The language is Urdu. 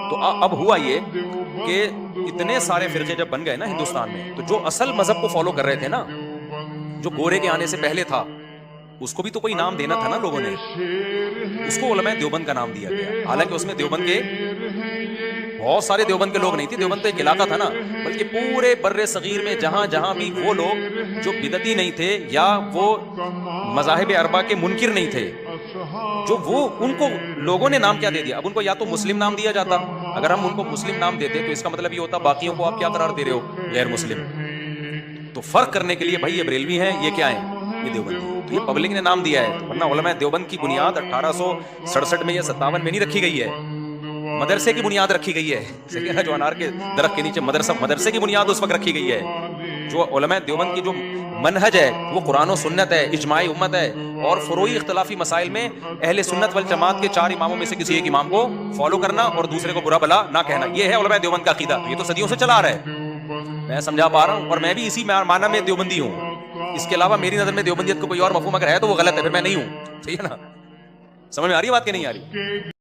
تو اب ہوا یہ کہ اتنے سارے فرقے جب بن گئے نا ہندوستان میں، تو جو اصل مذہب کو فالو کر رہے تھے نا، جو گورے کے آنے سے پہلے تھا، اس کو بھی تو کوئی نام دینا تھا نا لوگوں نے، اس کو علماء دیوبند کا نام دیا گیا، حالانکہ اس میں دیوبند کے بہت سارے دیوبند کے لوگ نہیں تھے، دیوبند تو ایک علاقہ تھا نا، بلکہ پورے بر صغیر میں جہاں جہاں بھی وہ لوگ جو بدعتی نہیں تھے یا وہ مذاہب اربعہ کے منکر نہیں تھے، جو وہ ان کو لوگوں نے نام کیا دے دیا. اب ان کو یا تو مسلم نام دیا جاتا، اگر ہم ان کو مسلم نام دیتے تو اس کا مطلب یہ ہوتا باقیوں کو آپ کیا قرار دے رہے ہو، غیر مسلم. تو فرق کرنے کے لیے بھائی یہ بریلوی ہیں، یہ کیا ہیں، یہ دیوبندی. تو یہ پبلک نے نام دیا ہے، ورنہ علماء دیوبند کی بنیاد 1867 میں یا 57 میں نہیں رکھی گئی ہے، مدرسے کی بنیاد رکھی گئی ہے. صحیح ہے نا، جو انار کے درخت کے نیچے مدرسے کی بنیاد اس وقت رکھی گئی ہے. جو علماء دیوبند کی جو منہج ہے وہ قرآن و سنت ہے، اجماع امت ہے، اور فروعی اختلافی مسائل میں اہل سنت والجماعت کے 4 اماموں میں سے کسی ایک امام کو فالو کرنا اور دوسرے کو برا بلا نہ کہنا. یہ ہے علماء دیوبند کا عقیدہ. یہ تو صدیوں سے چلا آ رہا ہے، میں سمجھا پا رہا ہوں، اور میں بھی اسی معنی میں دیوبندی ہوں. اس کے علاوہ میری نظر میں دیوبندیت کو کوئی اور مفہوم اگر ہے تو وہ غلط ہے، پھر میں نہیں ہوں. صحیح ہے نا، سمجھ میں آ رہی ہے بات کہ نہیں آ رہی؟